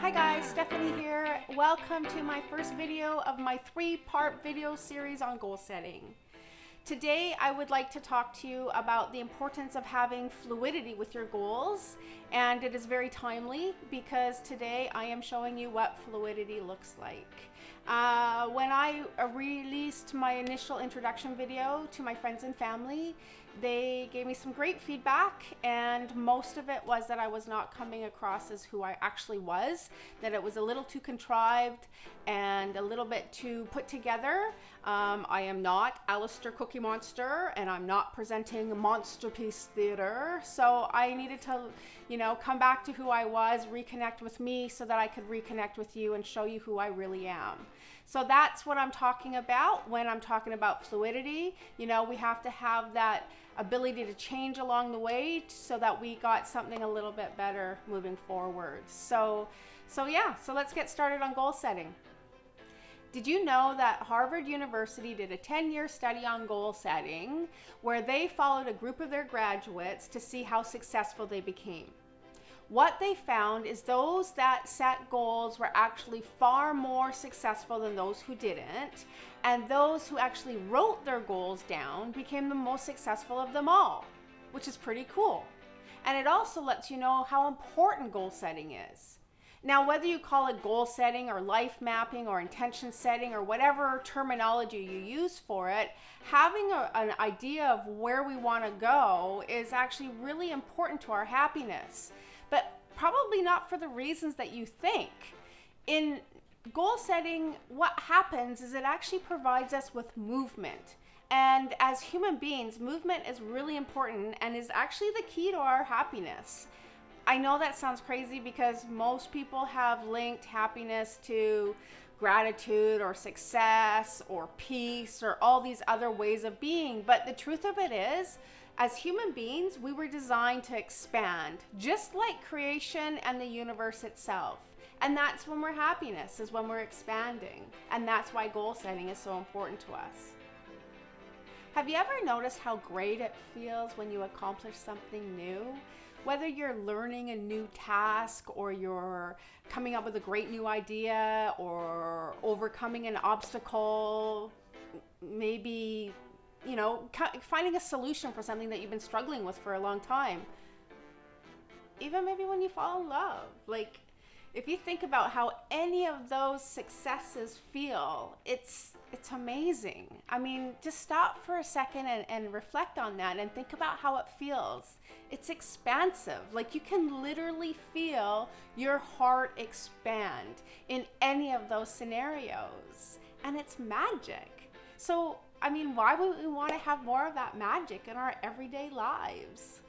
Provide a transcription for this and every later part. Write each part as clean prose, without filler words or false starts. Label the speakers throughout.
Speaker 1: Hi guys, Stephanie here. Welcome to my first video of my 3-part video series on goal setting. Today I would like to talk to you about the importance of having fluidity with your goals, and it is very timely because today I am showing you what fluidity looks like. When I released my initial introduction video to my friends and family, they gave me some great feedback, and most of it was that I was not coming across as who I actually was, that it was a little too contrived and a little bit too put together. I am not Alistair Cookie Monster, and I'm not presenting Monsterpiece Theater, so I needed to, come back to who I was, reconnect with me so that I could reconnect with you and show you who I really am. So that's what I'm talking about when I'm talking about fluidity. We have to have that ability to change along the way so that we got something a little bit better moving forward. So let's get started on goal setting. Did you know that Harvard University did a 10-year study on goal setting where they followed a group of their graduates to see how successful they became? What they found is those that set goals were actually far more successful than those who didn't, and those who actually wrote their goals down became the most successful of them all, which is pretty cool. And it also lets you know how important goal setting is. Now, whether you call it goal setting or life mapping or intention setting or whatever terminology you use for it, having an idea of where we want to go is actually really important to our happiness, but probably not for the reasons that you think. In goal setting, what happens is it actually provides us with movement. And as human beings, movement is really important and is actually the key to our happiness. I know that sounds crazy because most people have linked happiness to gratitude or success or peace or all these other ways of being. But the truth of it is, as human beings, we were designed to expand, just like creation and the universe itself. And that's when we're happiness, is when we're expanding. And that's why goal setting is so important to us. Have you ever noticed how great it feels when you accomplish something new? Whether you're learning a new task or you're coming up with a great new idea or overcoming an obstacle, maybe, finding a solution for something that you've been struggling with for a long time. Even maybe when you fall in love. Like, if you think about how any of those successes feel, it's amazing. I mean, just stop for a second and reflect on that and think about how it feels. It's expansive. Like, you can literally feel your heart expand in any of those scenarios. And it's magic. So, why would we want to have more of that magic in our everyday lives?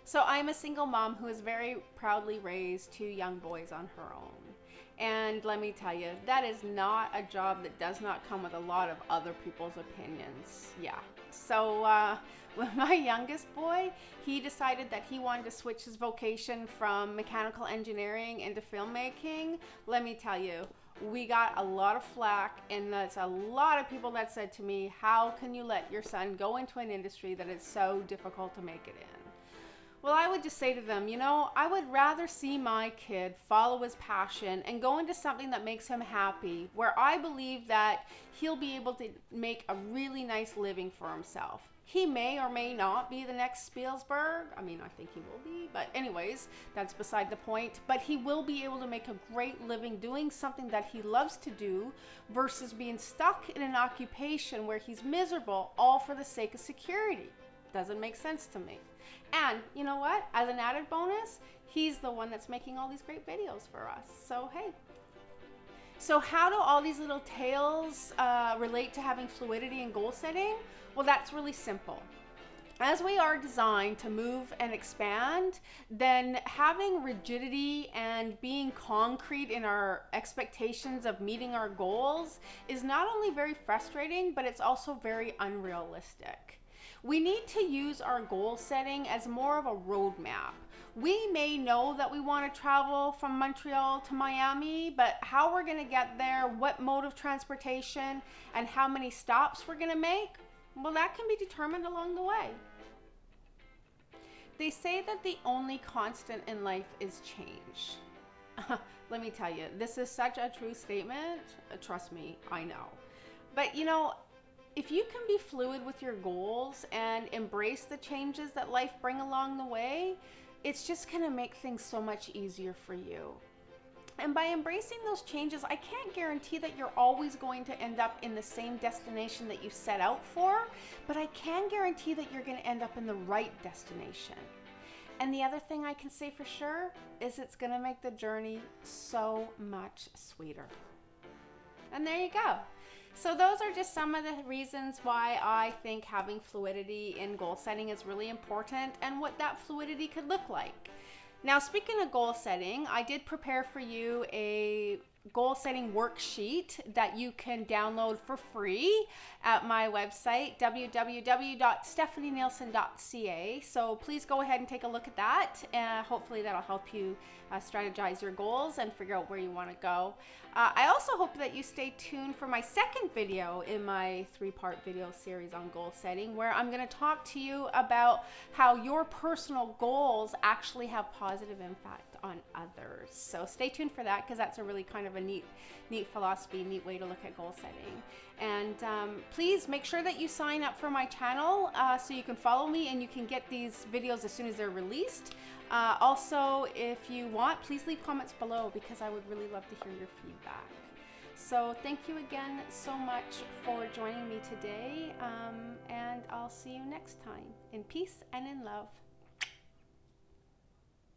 Speaker 1: So I'm a single mom who has very proudly raised 2 young boys on her own. And let me tell you, that is not a job that does not come with a lot of other people's opinions. Yeah. So with my youngest boy, he decided that he wanted to switch his vocation from mechanical engineering into filmmaking. Let me tell you, we got a lot of flack, and that's a lot of people that said to me, how can you let your son go into an industry that is so difficult to make it in? Well, I would just say to them, I would rather see my kid follow his passion and go into something that makes him happy, where I believe that he'll be able to make a really nice living for himself. He may or may not be the next Spielberg. I think he will be, but anyways, that's beside the point. But he will be able to make a great living doing something that he loves to do versus being stuck in an occupation where he's miserable all for the sake of security. Doesn't make sense to me. And you know what? As an added bonus, he's the one that's making all these great videos for us. So, hey. So how do all these little tales relate to having fluidity and goal setting? Well, that's really simple. As we are designed to move and expand, then having rigidity and being concrete in our expectations of meeting our goals is not only very frustrating, but it's also very unrealistic. We need to use our goal setting as more of a roadmap. We may know that we want to travel from Montreal to Miami, but how we're going to get there, what mode of transportation, and how many stops we're going to make, well, that can be determined along the way. They say that the only constant in life is change. let me tell you, this is such a true statement. Trust me, I know. But you know, if you can be fluid with your goals and embrace the changes that life bring along the way, it's just gonna make things so much easier for you. And by embracing those changes, I can't guarantee that you're always going to end up in the same destination that you set out for, but I can guarantee that you're going to end up in the right destination. And the other thing I can say for sure is it's going to make the journey so much sweeter. And there you go. So those are just some of the reasons why I think having fluidity in goal setting is really important and what that fluidity could look like. Now, speaking of goal setting, I did prepare for you a goal setting worksheet that you can download for free at my website, www.stephanienielsen.ca. So please go ahead and take a look at that. Hopefully that'll help you strategize your goals and figure out where you want to go. I also hope that you stay tuned for my second video in my 3-part video series on goal setting, where I'm going to talk to you about how your personal goals actually have positive impact on others. So stay tuned for that, because that's a really kind of a neat philosophy, neat way to look at goal setting. And please make sure that you sign up for my channel so you can follow me and you can get these videos as soon as they're released. Also, if you want, please leave comments below, because I would really love to hear your feedback. So thank you again so much for joining me today, and I'll see you next time in peace and in love.